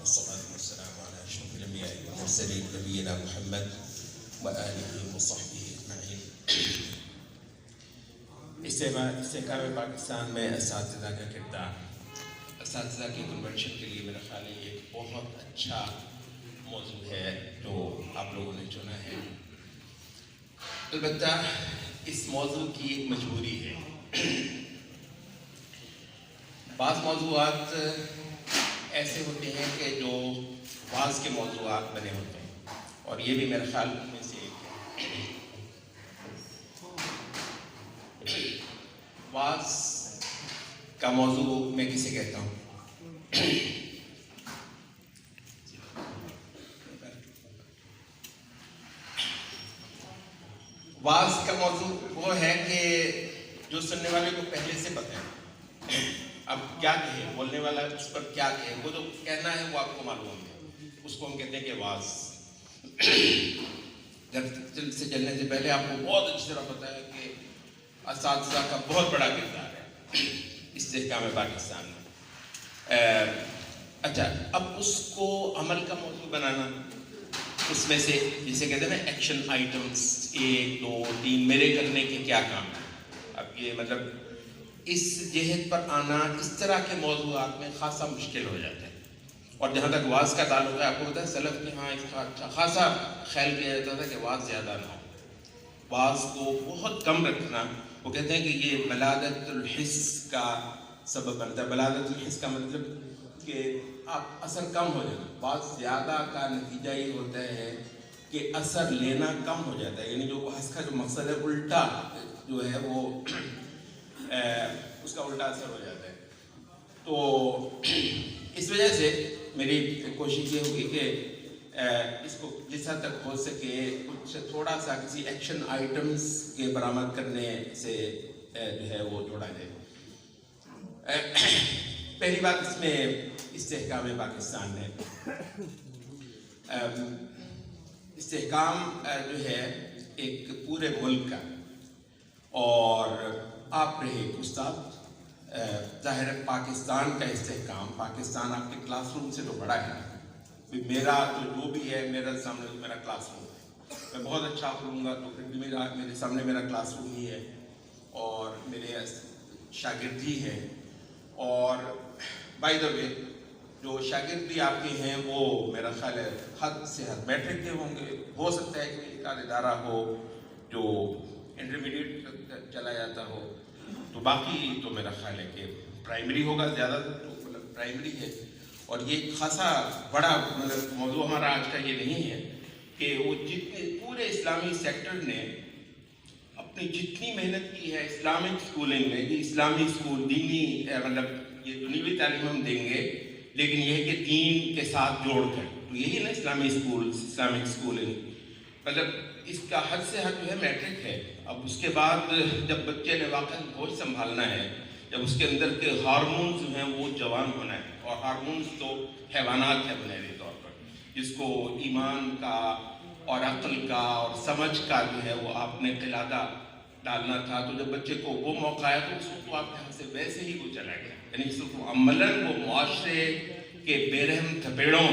والصلاة والسلام على أشرف الأنبياء والمرسلين نبينا محمد وآله وصحبه أجمعين. استحکام پاکستان میں اساتذہ کا کردار، اساتذہ کی کنونشن کے لیے میرا خیال ہے یہ ایک بہت اچھا موضوع ہے جو آپ لوگوں نے چنا ہے. البتہ اس موضوع کی ایک مجبوری ہے. بعض موضوعات ایسے ہوتے ہیں کہ جو بعض کے موضوعات بنے ہوتے ہیں، اور یہ بھی میرے خیال میں سے ایک ہے. بعض کا موضوع میں کسے کہتا ہوں؟ بعض کا موضوع وہ ہے کہ جو سننے والے کو پہلے سے پتہ ہے. اب کیا کہے بولنے والا اس پر کیا کہے، وہ جو کہنا ہے وہ آپ کو معلوم ہے، اس کو ہم کہتے ہیں کہ واز. جب سے چلنے سے پہلے آپ کو بہت اچھی طرح پتہ ہے کہ اساتذہ کا بہت بڑا کردار ہے استحکام پاکستان میں. اچھا، اب اس کو عمل کا موضوع بنانا، اس میں سے جسے کہتے ہیں نا ایکشن آئٹمس 1 2 3 میرے کرنے کے کیا کام ہے. اب یہ مطلب اس جہت پر آنا اس طرح کے موضوعات میں خاصا مشکل ہو جاتا ہے. اور جہاں تک واز کا تعلق ہے، آپ کو پتہ ہے سلف کے ہاں اس کا اچھا خاصا خیال کیا جاتا تھا کہ واز زیادہ نہ ہو، واز کو بہت کم رکھنا. وہ کہتے ہیں کہ یہ بلادت الحس کا سبب بنتا ہے. بلادت الحس کا مطلب کہ آپ اثر کم ہو جانا. واز زیادہ کا نتیجہ یہ ہوتا ہے کہ اثر لینا کم ہو جاتا ہے. یعنی جو واز کا جو مقصد ہے الٹا جو ہے وہ اس کا الٹا اثر ہو جاتا ہے. تو اس وجہ سے میری کوشش یہ ہوگی کہ اس کو جس حد تک ہو سکے کچھ تھوڑا سا کسی ایکشن آئٹمس کے برآمد کرنے سے جو ہے وہ جوڑا جائے. پہلی بات اس میں استحکام پاکستان ہے. استحکام جو ہے ایک پورے ملک کا، اور آپ رہے ایک استاد. ظاہر ہے پاکستان کا استحکام، پاکستان آپ کے کلاس روم سے تو بڑا ہے. میرا تو جو بھی ہے میرا سامنے تو میرا کلاس روم ہے. میں بہت اچھا پڑھوں گا تو پھر بھی میرے سامنے میرا کلاس روم ہی ہے، اور میرے شاگرد ہی ہیں. اور بائی دا وے جو شاگرد بھی آپ کے ہیں وہ میرا خیال ہے حد سے حد میٹرک کے ہوں گے. ہو سکتا ہے کہ ایک آدھ ادارہ ہو جو انٹرمیڈیٹ تک چلا جاتا ہو، تو باقی تو میرا خیال ہے کہ پرائمری ہوگا. زیادہ تر تو مطلب پرائمری ہے. اور یہ خاصا بڑا مطلب موضوع ہمارا آج کا یہ نہیں ہے کہ وہ جتنے پورے اسلامی سیکٹر نے اپنی جتنی محنت کی ہے اسلامک اسکولنگ میں، یہ اسلامی اسکول دینی مطلب یہ دنیوی تعلیم ہم دیں گے، لیکن یہ ہے کہ دین کے ساتھ جوڑ کر. تو یہی نا اسلامی اسکول، اسلامک اسکولنگ مطلب اس کا حد سے حد جو ہے میٹرک ہے. اب اس کے بعد جب بچے نے واقعی ہوش سنبھالنا ہے، جب اس کے اندر کے ہارمونز جو ہیں وہ جوان ہونا ہے، اور ہارمونز تو حیوانات ہے بنیادی طور پر، جس کو ایمان کا اور عقل کا اور سمجھ کا جو ہے وہ آپ نے قلادہ ڈالنا تھا. تو جب بچے کو وہ موقع آیا تو اس وقت تو آپ کے ہاتھ سے ویسے ہی وہ چلا گیا. یعنی اس وقت عملاً وہ معاشرے کے بے رحم تھپیڑوں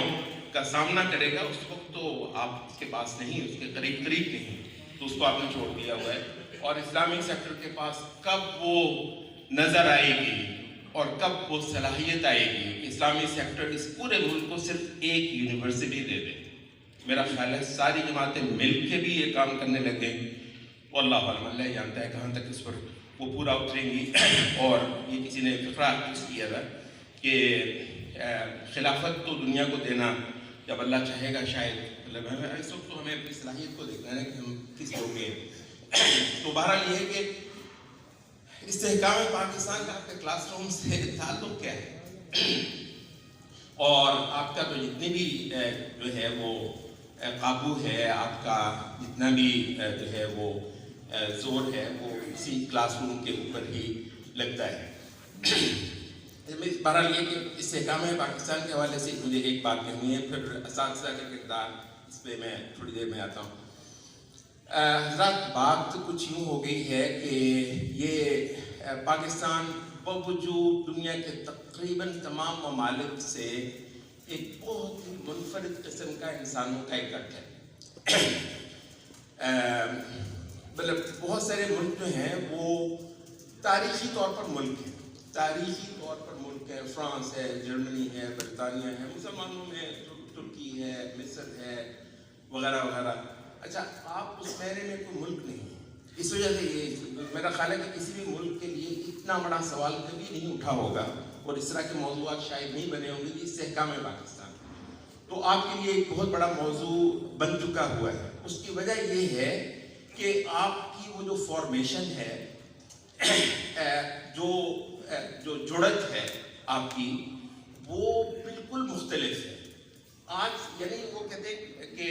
کا سامنا کرے گا. اس وقت تو آپ کے پاس نہیں، اس کے قریب نہیں، تو اس کو آپ نے چھوڑ دیا ہوا ہے. اور اسلامک سیکٹر کے پاس کب وہ نظر آئے گی اور کب وہ صلاحیت آئے گی کہ اسلامی سیکٹر اس پورے ملک کو صرف ایک یونیورسٹی دے دے. میرا خیال ہے ساری جماعتیں مل کے بھی یہ کام کرنے لگے. واللہ علم، اللہ جانتا ہے کہاں تک اس پر وہ پورا اتریں گی. اور یہ کسی نے فقرہ کیا تھا کہ خلافت تو دنیا کو دینا جب اللہ چاہے گا شاید. مطلب ہمیں اس وقت تو ہمیں اپنی صلاحیت کو دیکھنا ہے کہ ہم کس لوگ ہیں. تو بہرحال یہ ہے کہ استحکام پاکستان کا آپ کے کلاس روم سے تعلق کیا ہے، اور آپ کا تو جتنی بھی جو ہے وہ قابو ہے، آپ کا جتنا بھی جو ہے وہ زور ہے وہ اسی کلاس روم کے اوپر ہی لگتا ہے. بہرحال یہ کہ استحکام پاکستان کے حوالے سے مجھے ایک بات کہنی ہے، پھر اساتذہ کا کردار اس پہ میں تھوڑی دیر میں آتا ہوں. حضرات بات کچھ یوں ہو گئی ہے کہ یہ پاکستان باوجود دنیا کے تقریباً تمام ممالک سے ایک بہت ہی منفرد قسم کا انسانوں کا اکٹھ ہے. مطلب بہت سارے ملک جو ہیں وہ تاریخی طور پر ملک ہیں، تاریخی طور پر ملک ہے. فرانس ہے، جرمنی ہے، برطانیہ ہے، مسلمانوں میں ترکی ہے، مصر ہے، وغیرہ وغیرہ. اچھا، آپ اس میرے میں کوئی ملک نہیں ہے. اس وجہ سے یہ میرا خیال ہے کہ کسی بھی ملک کے لیے اتنا بڑا سوال کبھی نہیں اٹھا ہوگا اور اس طرح کے موضوعات شاید نہیں بنے ہوں گے کہ استحکام پاکستان. تو آپ کے لیے ایک بہت بڑا موضوع بن چکا ہوا ہے. اس کی وجہ یہ ہے کہ آپ کی وہ جو فارمیشن ہے، جو جڑت ہے آپ کی، وہ بالکل مختلف ہے. آج یعنی وہ کہتے ہیں کہ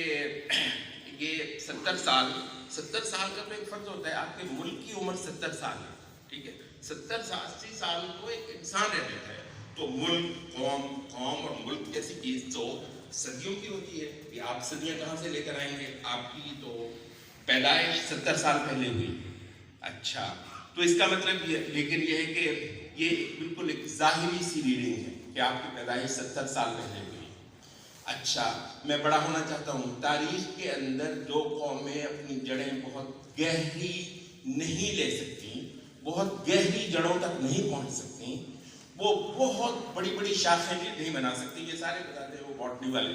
یہ 70 سال کا تو ایک فرض ہوتا ہے. آپ کے ملک کی عمر 70 سال ہے، ٹھیک ہے. 80 سال تو ایک انسان رہ لیتا ہے. تو ملک، قوم اور ملک جیسی چیز تو صدیوں کی ہوتی ہے. کہ آپ صدیاں کہاں سے لے کر آئیں گے؟ آپ کی تو پیدائش 70 سال پہلے ہوئی. اچھا، تو اس کا مطلب یہ، لیکن یہ ہے کہ یہ بالکل ایک ظاہری سی ریڈنگ ہے کہ آپ کی پیدائش 70 سال پہلے ہوئی. اچھا، میں بڑا ہونا چاہتا ہوں. تاریخ کے اندر جو قومیں اپنی جڑیں بہت گہری نہیں لے سکتی، بہت گہری جڑوں تک نہیں پہنچ سکتی، وہ بہت بڑی بڑی شاخیں نہیں بنا سکتی. یہ سارے بتاتے ہیں وہ باٹنی والے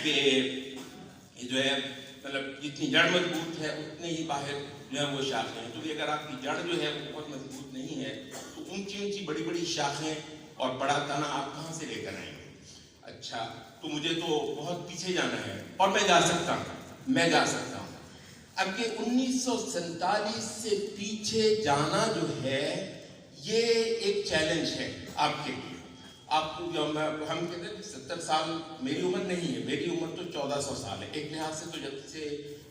کہ یہ جو ہے مطلب جتنی جڑ مضبوط ہے اتنے ہی باہر جو ہے وہ شاخیں ہیں. تو اگر آپ کی جڑ جو ہے وہ بہت مضبوط نہیں ہے تو اونچی بڑی بڑی شاخیں اور بڑا تنا آپ کہاں سے لے کر آئیں گے؟ اچھا، تو مجھے تو بہت پیچھے جانا ہے اور میں جا سکتا ہوں. اب یہ 1947 سے پیچھے جانا جو ہے یہ ایک چیلنج ہے آپ کے لیے. آپ کو ہم کہتے ہیں 70 سال میری عمر نہیں ہے، میری عمر تو 1400 سال ہے. ایک لحاظ سے تو جب سے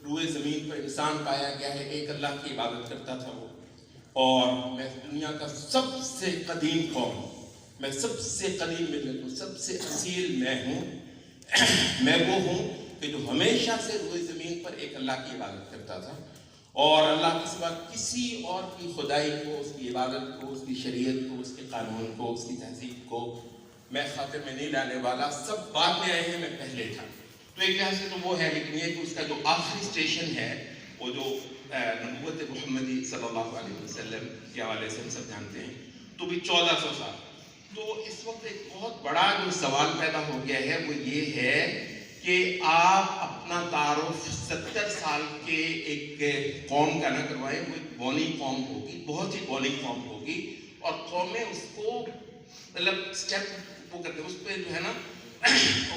روئے زمین پر انسان پایا گیا ہے، ایک اللہ کی عبادت کرتا تھا وہ. اور میں دنیا کا سب سے قدیم قوم ہوں، میں سب سے قدیم ملت ہوں، سب سے اصیل میں ہوں. میں وہ ہوں کہ جو ہمیشہ سے روئے زمین پر ایک اللہ کی عبادت کرتا تھا اور اللہ کے سوا کسی اور کی خدائی کو، اس کی عبادت کو، اس کی شریعت کو، اس کے قانون کو، اس کی تہذیب کو میں خاطر میں نہیں لانے والا. سب بعد میں آئے ہیں، میں پہلے تھا. تو ایک لحاظ سے تو وہ ہے، لیکن یہ کہ اس کا جو آخری اسٹیشن ہے وہ جو نبوت محمدی صلی اللہ علیہ وسلم کے حوالے سے ہم سب جانتے ہیں، تو بھی 1400 سال. تو اس وقت ایک بہت بڑا جو سوال پیدا ہو گیا ہے وہ یہ ہے کہ آپ اپنا تعارف 70 سال کے ایک قوم کا نہ کروائیں. وہ ایک بونی قوم ہوگی، بہت ہی بونی قوم ہوگی، اور قومیں اس کو مطلب اسٹیپ وہ کرتے ہیں، اس پہ جو ہے نا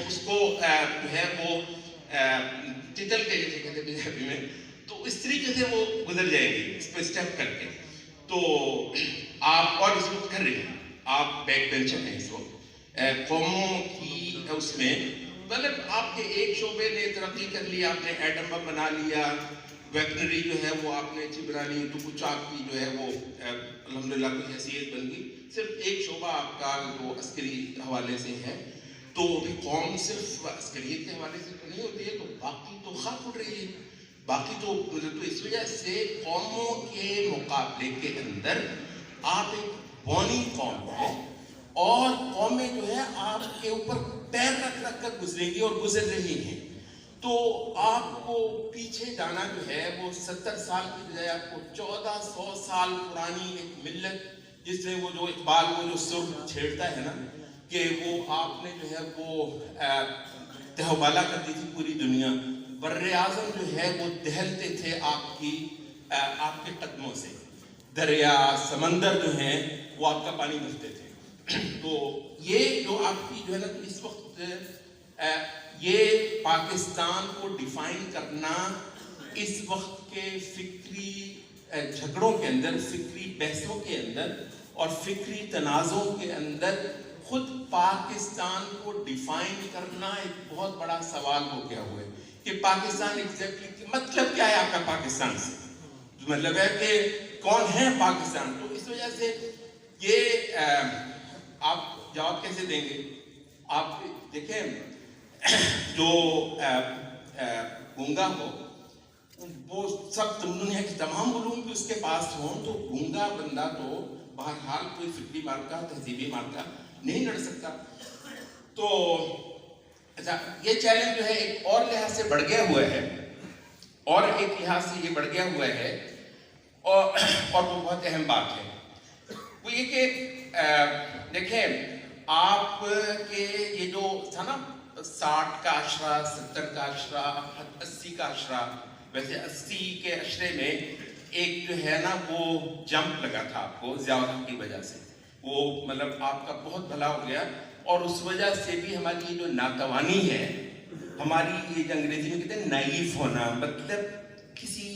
اس کو جو ہے وہ ٹٹل کے جیسے کہتے ہیں پنجابی میں، تو اس طریقے سے وہ گزر جائے گی اس پہ اسٹیپ کر کے. تو آپ اور اس وقت کر رہے ہیں، آپ بیک بینچر ہیں اس وقت قوموں کی اس میں. مطلب آپ کے ایک شعبے نے ترقی کر لی، آپ نے ایٹم بم بنا لیا، ویپنری جو ہے وہ آپ نے اچھی بنا لی، تو کچھ آپ کی جو ہے وہ الحمدللہ کوئی حیثیت بن گئی. صرف ایک شعبہ آپ کا جو عسکری حوالے سے ہے، تو بھی قوم صرف عسکریت کے حوالے سے تو نہیں ہوتی ہے، تو باقی تو خاک اڑ رہی ہے. باقی تو اس وجہ سے قوموں کے مقابلے کے اندر آپ ایک بونی قوم ہے، اور قومیں جو ہے آپ کے اوپر پیر رکھ کر گزریں گی اور گزر رہی ہیں. تو آپ کو پیچھے جانا جو ہے وہ 70 سال کی بجائے آپ کو 1400 سال پرانی ایک ملت، جس میں وہ جو اقبال وہ جو سر چھیڑتا ہے نا کہ وہ آپ نے جو ہے وہ تہوبالا کرتی تھی پوری دنیا، بر اعظم جو ہے وہ دہلتے تھے آپ کے قدموں سے. دریا سمندر جو ہیں وہ آپ کا پانی بھرتے تھے. تو یہ جو آپ کی جو ہے نا اس وقت یہ پاکستان کو ڈیفائن کرنا اس وقت کے فکری جھگڑوں کے اندر، فکری بحثوں کے اندر اور فکری تنازعوں کے اندر خود پاکستان کو ڈیفائن کرنا ایک بہت بڑا سوال ہو گیا ہوا ہے کہ پاکستان ایگزیکٹلی مطلب کیا ہے آپ کا پاکستان سے؟ مطلب ہے کہ کون ہے پاکستان؟ تو اس وجہ سے یہ آپ جواب کیسے دیں گے؟ آپ دیکھیں جو گونگا ہو وہ سب دنیا کے تمام علوم بھی اس کے پاس ہوں، تو گونگا بندہ تو بہرحال کوئی فکری مارکا، تہذیبی مارکا نہیں لڑ سکتا. تو تو اچھا یہ چیلنج جو ہے ایک اور لحاظ سے بڑھ گیا ہوا ہے، اور ایک لحاظ سے یہ بڑھ گیا ہوا ہے، اور وہ بہت اہم بات ہے، وہ یہ کہ دیکھیں آپ کے یہ جو تھا نا 60 کا عشرہ، 70 کا عشرہ، 80 کا عشرہ، ویسے 80 کے عشرے میں ایک جو ہے نا وہ جمپ لگا تھا آپ کو ضیاء الحق کی وجہ سے، وہ مطلب آپ کا بہت بھلا ہو گیا، اور اس وجہ سے بھی ہماری یہ جو ناتوانی ہے، ہماری یہ جو انگریزی میں کہتے ہیں نائیف ہونا، مطلب کسی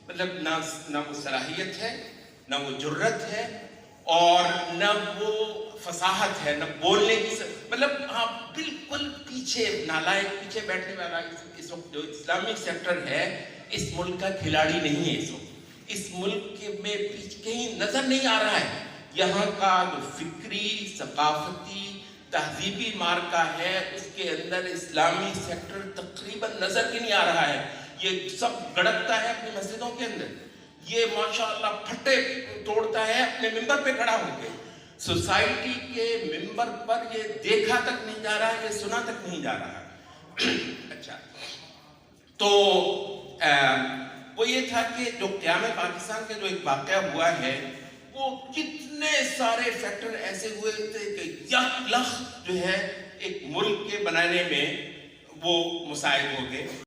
مطلب نہ وہ صلاحیت ہے، نہ وہ جرت ہے، اور نہ وہ فصاحت ہے، نہ بولنے کی مطلب آپ بالکل پیچھے نالائق، پیچھے بیٹھنے والا اس وقت جو اسلامک سیکٹر ہے اس ملک کا کھلاڑی نہیں ہے، اس وقت اس ملک میں کہیں نظر نہیں آ رہا ہے، یہاں کا جو فکری، ثقافتی، تہذیبی مارکا ہے اس کے اندر اسلامی سیکٹر تقریباً نظر ہی نہیں آ رہا ہے، یہ سب گڑکتا ہے اپنی مسجدوں کے اندر، یہ ماشاءاللہ پھٹے توڑتا ہے اپنے ممبر پہ کھڑا ہو کے، سوسائٹی کے ممبر پر یہ دیکھا تک نہیں جا رہا ہے، یہ سنا تک نہیں جا رہا ہے۔ اچھا تو وہ یہ تھا کہ جو قیام پاکستان کے جو ایک واقعہ ہوا ہے وہ کتنے سارے فیکٹر ایسے ہوئے تھے کہ یک لخت جو ہے ایک ملک کے بنانے میں وہ مساعد ہو گئے۔